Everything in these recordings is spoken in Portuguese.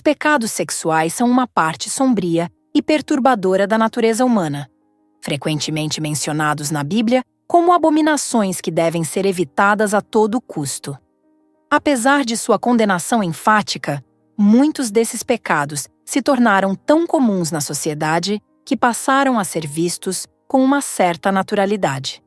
pecados sexuais são uma parte sombria e perturbadora da natureza humana, frequentemente mencionados na Bíblia como abominações que devem ser evitadas a todo custo. Apesar de sua condenação enfática, muitos desses pecados se tornaram tão comuns na sociedade que passaram a ser vistos com uma certa naturalidade.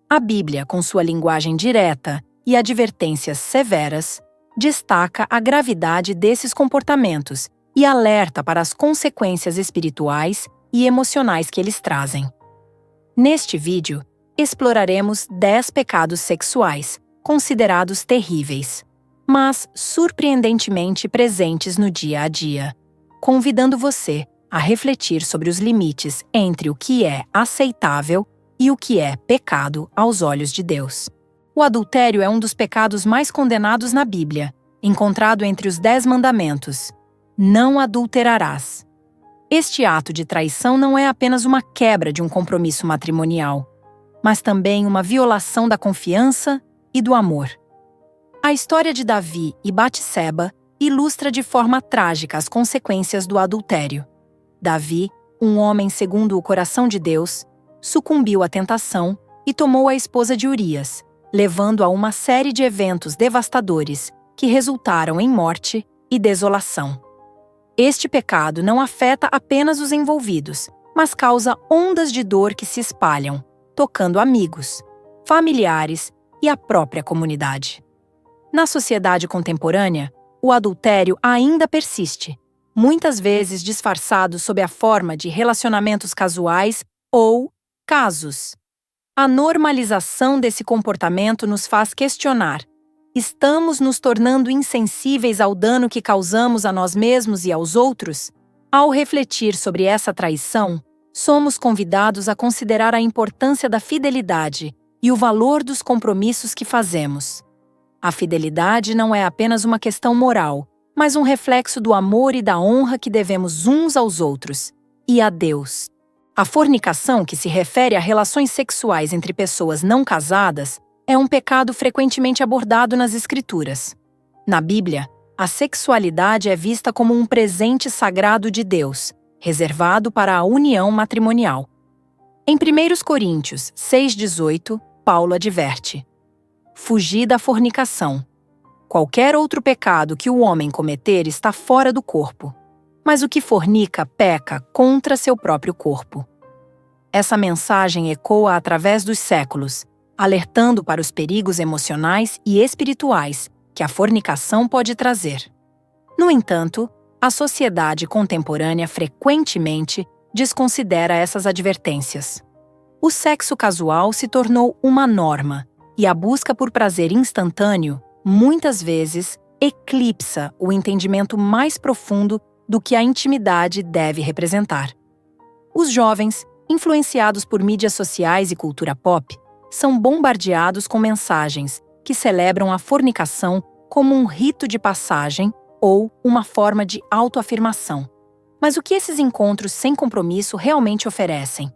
A Bíblia, com sua linguagem direta e advertências severas, destaca a gravidade desses comportamentos e alerta para as consequências espirituais e emocionais que eles trazem. Neste vídeo, exploraremos 10 pecados sexuais, considerados terríveis, mas surpreendentemente presentes no dia a dia, convidando você a refletir sobre os limites entre o que é aceitável e o que é pecado aos olhos de Deus. O adultério é um dos pecados mais condenados na Bíblia, encontrado entre os 10 mandamentos. Não adulterarás. Este ato de traição não é apenas uma quebra de um compromisso matrimonial, mas também uma violação da confiança e do amor. A história de Davi e Batseba ilustra de forma trágica as consequências do adultério. Davi, um homem segundo o coração de Deus, sucumbiu à tentação e tomou a esposa de Urias, levando a uma série de eventos devastadores que resultaram em morte e desolação. Este pecado não afeta apenas os envolvidos, mas causa ondas de dor que se espalham, tocando amigos, familiares e a própria comunidade. Na sociedade contemporânea, o adultério ainda persiste, muitas vezes disfarçado sob a forma de relacionamentos casuais ou casos. A normalização desse comportamento nos faz questionar: estamos nos tornando insensíveis ao dano que causamos a nós mesmos e aos outros? Ao refletir sobre essa traição, somos convidados a considerar a importância da fidelidade e o valor dos compromissos que fazemos. A fidelidade não é apenas uma questão moral, mas um reflexo do amor e da honra que devemos uns aos outros e a Deus. A fornicação, que se refere a relações sexuais entre pessoas não casadas, é um pecado frequentemente abordado nas Escrituras. Na Bíblia, a sexualidade é vista como um presente sagrado de Deus, reservado para a união matrimonial. Em 1 Coríntios 6,18, Paulo adverte: fugir da fornicação. Qualquer outro pecado que o homem cometer está fora do corpo, mas o que fornica peca contra seu próprio corpo. Essa mensagem ecoa através dos séculos, alertando para os perigos emocionais e espirituais que a fornicação pode trazer. No entanto, a sociedade contemporânea frequentemente desconsidera essas advertências. O sexo casual se tornou uma norma, e a busca por prazer instantâneo, muitas vezes, eclipsa o entendimento mais profundo do que a intimidade deve representar. Os jovens, influenciados por mídias sociais e cultura pop, são bombardeados com mensagens que celebram a fornicação como um rito de passagem ou uma forma de autoafirmação. Mas o que esses encontros sem compromisso realmente oferecem?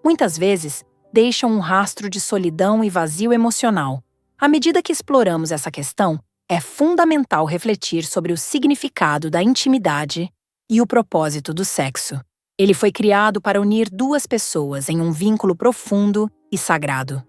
Muitas vezes, deixam um rastro de solidão e vazio emocional. À medida que exploramos essa questão, é fundamental refletir sobre o significado da intimidade e o propósito do sexo. Ele foi criado para unir duas pessoas em um vínculo profundo e sagrado.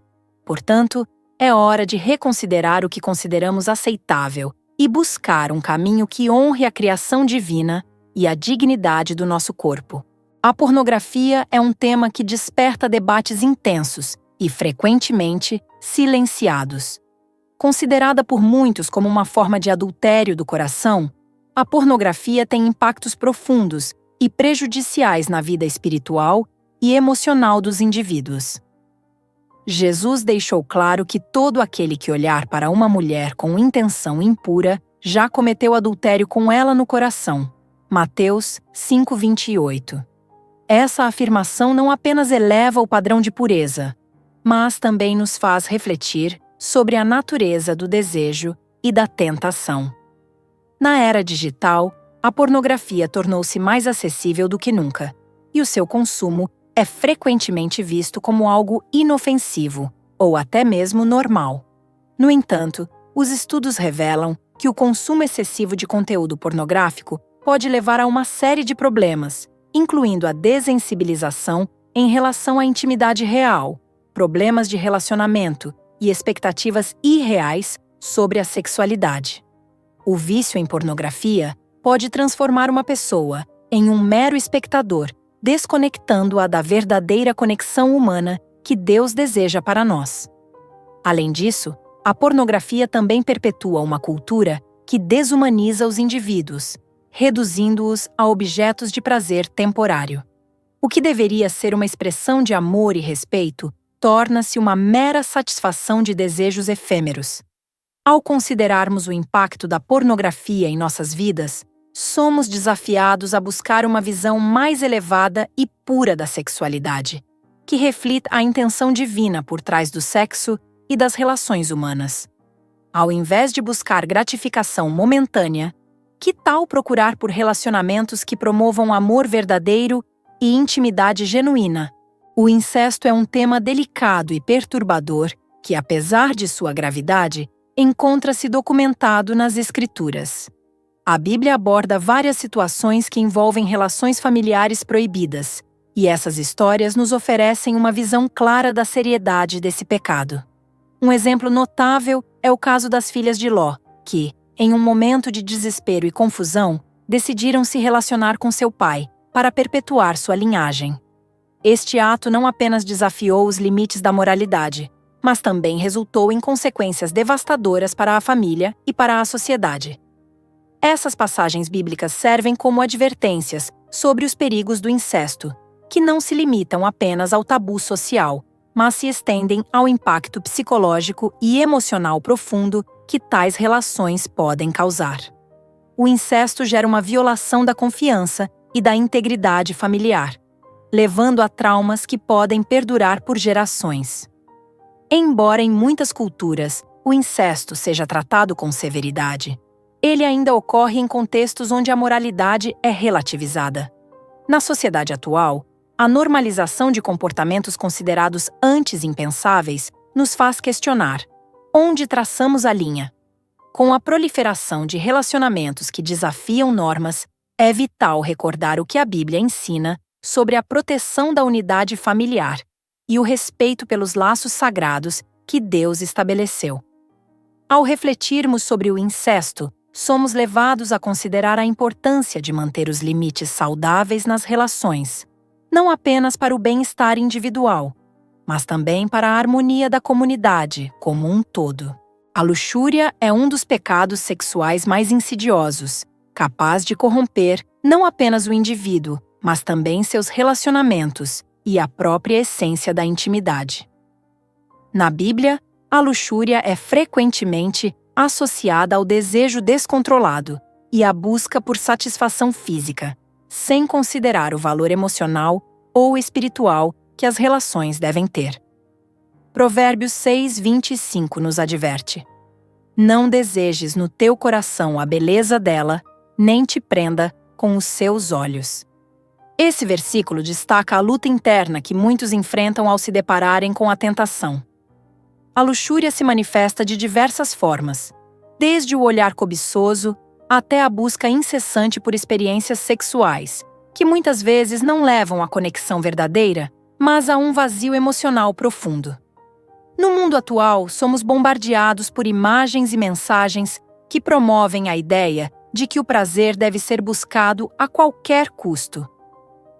Portanto, é hora de reconsiderar o que consideramos aceitável e buscar um caminho que honre a criação divina e a dignidade do nosso corpo. A pornografia é um tema que desperta debates intensos e, frequentemente, silenciados. Considerada por muitos como uma forma de adultério do coração, a pornografia tem impactos profundos e prejudiciais na vida espiritual e emocional dos indivíduos. Jesus deixou claro que todo aquele que olhar para uma mulher com intenção impura já cometeu adultério com ela no coração. Mateus 5:28. Essa afirmação não apenas eleva o padrão de pureza, mas também nos faz refletir sobre a natureza do desejo e da tentação. Na era digital, a pornografia tornou-se mais acessível do que nunca, e o seu consumo é frequentemente visto como algo inofensivo ou até mesmo normal. No entanto, os estudos revelam que o consumo excessivo de conteúdo pornográfico pode levar a uma série de problemas, incluindo a desensibilização em relação à intimidade real, problemas de relacionamento e expectativas irreais sobre a sexualidade. O vício em pornografia pode transformar uma pessoa em um mero espectador, desconectando-a da verdadeira conexão humana que Deus deseja para nós. Além disso, a pornografia também perpetua uma cultura que desumaniza os indivíduos, reduzindo-os a objetos de prazer temporário. O que deveria ser uma expressão de amor e respeito torna-se uma mera satisfação de desejos efêmeros. Ao considerarmos o impacto da pornografia em nossas vidas, somos desafiados a buscar uma visão mais elevada e pura da sexualidade, que reflita a intenção divina por trás do sexo e das relações humanas. Ao invés de buscar gratificação momentânea, que tal procurar por relacionamentos que promovam amor verdadeiro e intimidade genuína? O incesto é um tema delicado e perturbador que, apesar de sua gravidade, encontra-se documentado nas Escrituras. A Bíblia aborda várias situações que envolvem relações familiares proibidas, e essas histórias nos oferecem uma visão clara da seriedade desse pecado. Um exemplo notável é o caso das filhas de Ló, que, em um momento de desespero e confusão, decidiram se relacionar com seu pai para perpetuar sua linhagem. Este ato não apenas desafiou os limites da moralidade, mas também resultou em consequências devastadoras para a família e para a sociedade. Essas passagens bíblicas servem como advertências sobre os perigos do incesto, que não se limitam apenas ao tabu social, mas se estendem ao impacto psicológico e emocional profundo que tais relações podem causar. O incesto gera uma violação da confiança e da integridade familiar, levando a traumas que podem perdurar por gerações. Embora em muitas culturas o incesto seja tratado com severidade, ele ainda ocorre em contextos onde a moralidade é relativizada. Na sociedade atual, a normalização de comportamentos considerados antes impensáveis nos faz questionar: onde traçamos a linha? Com a proliferação de relacionamentos que desafiam normas, é vital recordar o que a Bíblia ensina sobre a proteção da unidade familiar e o respeito pelos laços sagrados que Deus estabeleceu. Ao refletirmos sobre o incesto, somos levados a considerar a importância de manter os limites saudáveis nas relações, não apenas para o bem-estar individual, mas também para a harmonia da comunidade como um todo. A luxúria é um dos pecados sexuais mais insidiosos, capaz de corromper não apenas o indivíduo, mas também seus relacionamentos e a própria essência da intimidade. Na Bíblia, a luxúria é frequentemente associada ao desejo descontrolado e à busca por satisfação física, sem considerar o valor emocional ou espiritual que as relações devem ter. Provérbios 6:25 nos adverte: não desejes no teu coração a beleza dela, nem te prenda com os seus olhos. Esse versículo destaca a luta interna que muitos enfrentam ao se depararem com a tentação. A luxúria se manifesta de diversas formas, desde o olhar cobiçoso até a busca incessante por experiências sexuais, que muitas vezes não levam à conexão verdadeira, mas a um vazio emocional profundo. No mundo atual, somos bombardeados por imagens e mensagens que promovem a ideia de que o prazer deve ser buscado a qualquer custo.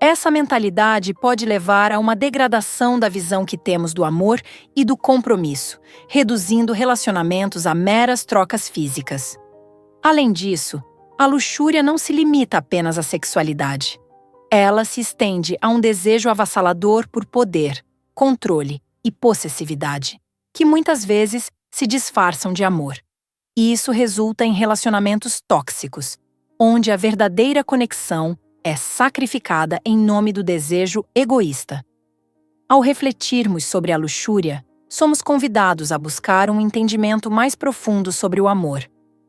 Essa mentalidade pode levar a uma degradação da visão que temos do amor e do compromisso, reduzindo relacionamentos a meras trocas físicas. Além disso, a luxúria não se limita apenas à sexualidade. Ela se estende a um desejo avassalador por poder, controle e possessividade, que muitas vezes se disfarçam de amor. E isso resulta em relacionamentos tóxicos, onde a verdadeira conexão é sacrificada em nome do desejo egoísta. Ao refletirmos sobre a luxúria, somos convidados a buscar um entendimento mais profundo sobre o amor.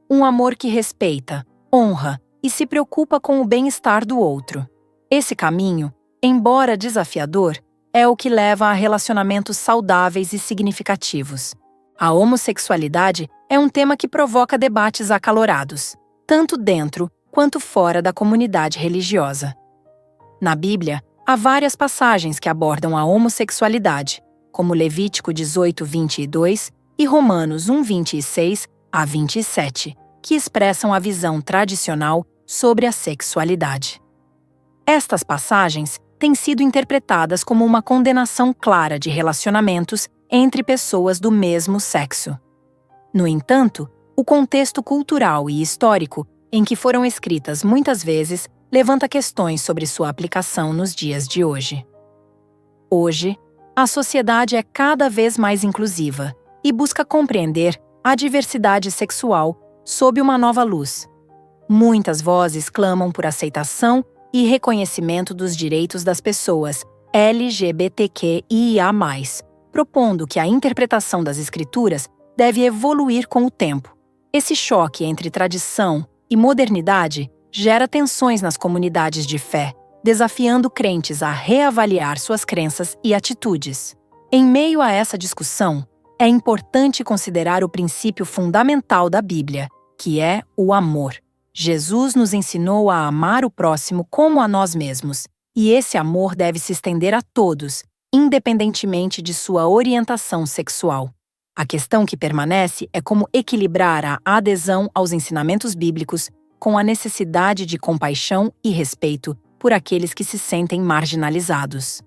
Um amor que respeita, honra e se preocupa com o bem-estar do outro. Esse caminho, embora desafiador, é o que leva a relacionamentos saudáveis e significativos. A homossexualidade é um tema que provoca debates acalorados, tanto dentro quanto fora da comunidade religiosa. Na Bíblia, há várias passagens que abordam a homossexualidade, como Levítico 18:22 e Romanos 1:26 a 27, que expressam a visão tradicional sobre a sexualidade. Estas passagens têm sido interpretadas como uma condenação clara de relacionamentos entre pessoas do mesmo sexo. No entanto, o contexto cultural e histórico em que foram escritas muitas vezes levanta questões sobre sua aplicação nos dias de hoje. Hoje, a sociedade é cada vez mais inclusiva e busca compreender a diversidade sexual sob uma nova luz. Muitas vozes clamam por aceitação e reconhecimento dos direitos das pessoas LGBTQIA+, propondo que a interpretação das Escrituras deve evoluir com o tempo. Esse choque entre tradição e modernidade gera tensões nas comunidades de fé, desafiando crentes a reavaliar suas crenças e atitudes. Em meio a essa discussão, é importante considerar o princípio fundamental da Bíblia, que é o amor. Jesus nos ensinou a amar o próximo como a nós mesmos, e esse amor deve se estender a todos, independentemente de sua orientação sexual. A questão que permanece é como equilibrar a adesão aos ensinamentos bíblicos com a necessidade de compaixão e respeito por aqueles que se sentem marginalizados.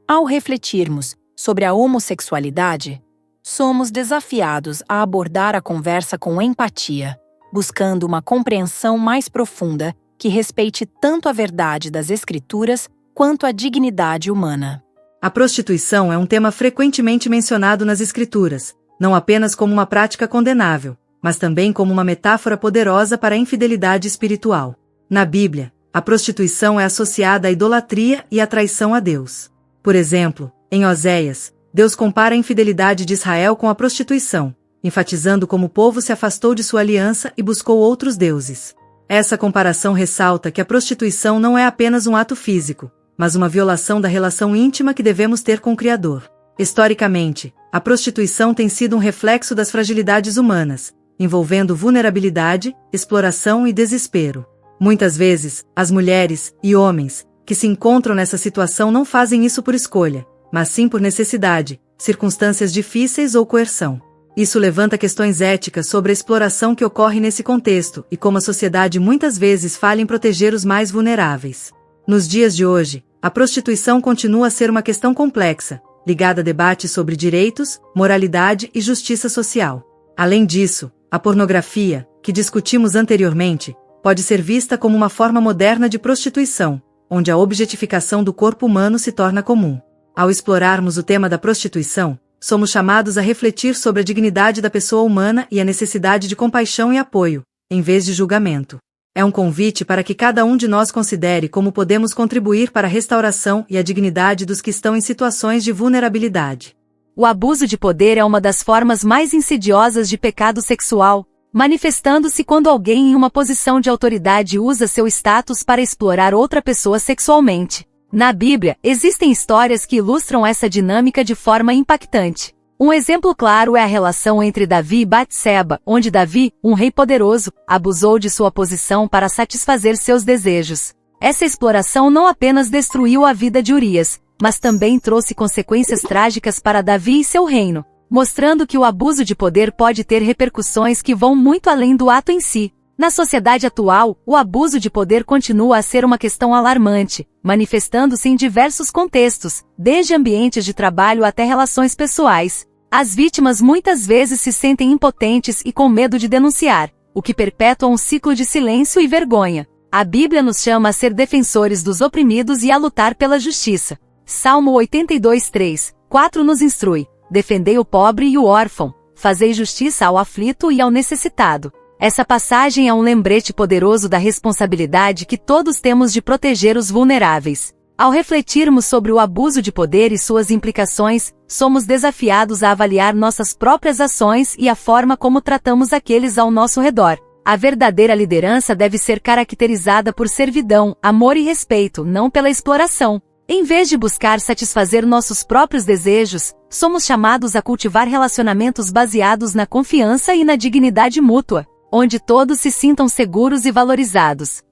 Ao refletirmos sobre a homossexualidade, somos desafiados a abordar a conversa com empatia, buscando uma compreensão mais profunda que respeite tanto a verdade das Escrituras quanto a dignidade humana. A prostituição é um tema frequentemente mencionado nas Escrituras, não apenas como uma prática condenável, mas também como uma metáfora poderosa para a infidelidade espiritual. Na Bíblia, a prostituição é associada à idolatria e à traição a Deus. Por exemplo, em Oséias, Deus compara a infidelidade de Israel com a prostituição, enfatizando como o povo se afastou de sua aliança e buscou outros deuses. Essa comparação ressalta que a prostituição não é apenas um ato físico, mas uma violação da relação íntima que devemos ter com o Criador. Historicamente, a prostituição tem sido um reflexo das fragilidades humanas, envolvendo vulnerabilidade, exploração e desespero. Muitas vezes, as mulheres e homens que se encontram nessa situação não fazem isso por escolha, mas sim por necessidade, circunstâncias difíceis ou coerção. Isso levanta questões éticas sobre a exploração que ocorre nesse contexto e como a sociedade muitas vezes falha em proteger os mais vulneráveis. Nos dias de hoje, a prostituição continua a ser uma questão complexa, ligada a debates sobre direitos, moralidade e justiça social. Além disso, a pornografia, que discutimos anteriormente, pode ser vista como uma forma moderna de prostituição, onde a objetificação do corpo humano se torna comum. Ao explorarmos o tema da prostituição, somos chamados a refletir sobre a dignidade da pessoa humana e a necessidade de compaixão e apoio, em vez de julgamento. É um convite para que cada um de nós considere como podemos contribuir para a restauração e a dignidade dos que estão em situações de vulnerabilidade. O abuso de poder é uma das formas mais insidiosas de pecado sexual, manifestando-se quando alguém em uma posição de autoridade usa seu status para explorar outra pessoa sexualmente. Na Bíblia, existem histórias que ilustram essa dinâmica de forma impactante. Um exemplo claro é a relação entre Davi e Batseba, onde Davi, um rei poderoso, abusou de sua posição para satisfazer seus desejos. Essa exploração não apenas destruiu a vida de Urias, mas também trouxe consequências trágicas para Davi e seu reino, mostrando que o abuso de poder pode ter repercussões que vão muito além do ato em si. Na sociedade atual, o abuso de poder continua a ser uma questão alarmante, manifestando-se em diversos contextos, desde ambientes de trabalho até relações pessoais. As vítimas muitas vezes se sentem impotentes e com medo de denunciar, o que perpetua um ciclo de silêncio e vergonha. A Bíblia nos chama a ser defensores dos oprimidos e a lutar pela justiça. Salmo 82:3, 4 nos instrui: defendei o pobre e o órfão, fazei justiça ao aflito e ao necessitado. Essa passagem é um lembrete poderoso da responsabilidade que todos temos de proteger os vulneráveis. Ao refletirmos sobre o abuso de poder e suas implicações, somos desafiados a avaliar nossas próprias ações e a forma como tratamos aqueles ao nosso redor. A verdadeira liderança deve ser caracterizada por servidão, amor e respeito, não pela exploração. Em vez de buscar satisfazer nossos próprios desejos, somos chamados a cultivar relacionamentos baseados na confiança e na dignidade mútua. onde todos se sintam seguros e valorizados.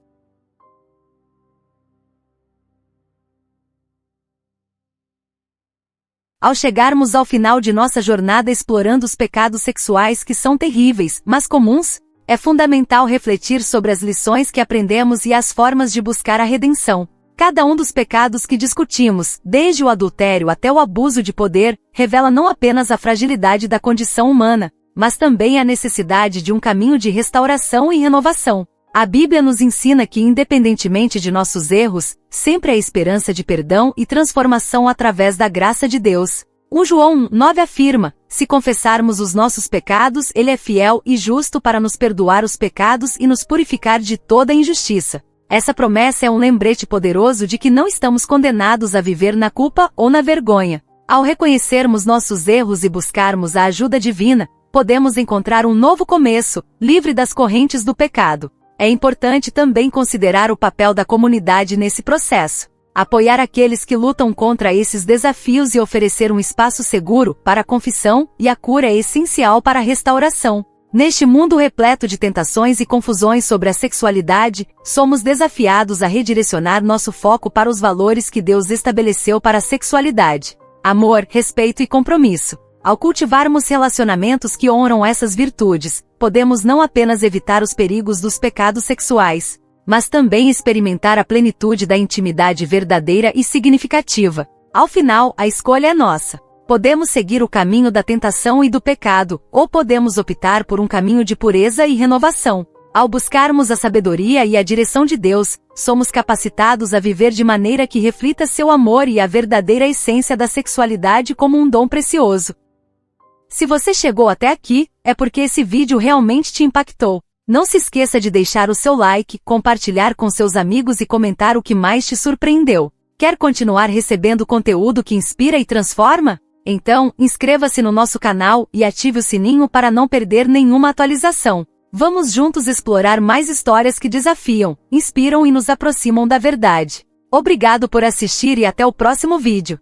Ao chegarmos ao final de nossa jornada explorando os pecados sexuais que são terríveis, mas comuns, é fundamental refletir sobre as lições que aprendemos e as formas de buscar a redenção. Cada um dos pecados que discutimos, desde o adultério até o abuso de poder, revela não apenas a fragilidade da condição humana, mas também a necessidade de um caminho de restauração e renovação. A Bíblia nos ensina que, independentemente de nossos erros, sempre há esperança de perdão e transformação através da graça de Deus. 1 João 9 afirma: se confessarmos os nossos pecados, Ele é fiel e justo para nos perdoar os pecados e nos purificar de toda injustiça. Essa promessa é um lembrete poderoso de que não estamos condenados a viver na culpa ou na vergonha. Ao reconhecermos nossos erros e buscarmos a ajuda divina, podemos encontrar um novo começo, livre das correntes do pecado. É importante também considerar o papel da comunidade nesse processo. Apoiar aqueles que lutam contra esses desafios e oferecer um espaço seguro para a confissão e a cura é essencial para a restauração. Neste mundo repleto de tentações e confusões sobre a sexualidade, somos desafiados a redirecionar nosso foco para os valores que Deus estabeleceu para a sexualidade: amor, respeito e compromisso. Ao cultivarmos relacionamentos que honram essas virtudes, podemos não apenas evitar os perigos dos pecados sexuais, mas também experimentar a plenitude da intimidade verdadeira e significativa. Ao final, a escolha é nossa. Podemos seguir o caminho da tentação e do pecado, ou podemos optar por um caminho de pureza e renovação. Ao buscarmos a sabedoria e a direção de Deus, somos capacitados a viver de maneira que reflita seu amor e a verdadeira essência da sexualidade como um dom precioso. Se você chegou até aqui, é porque esse vídeo realmente te impactou. Não se esqueça de deixar o seu like, compartilhar com seus amigos e comentar o que mais te surpreendeu. Quer continuar recebendo conteúdo que inspira e transforma? Então, inscreva-se no nosso canal e ative o sininho para não perder nenhuma atualização. Vamos juntos explorar mais histórias que desafiam, inspiram e nos aproximam da verdade. Obrigado por assistir e até o próximo vídeo.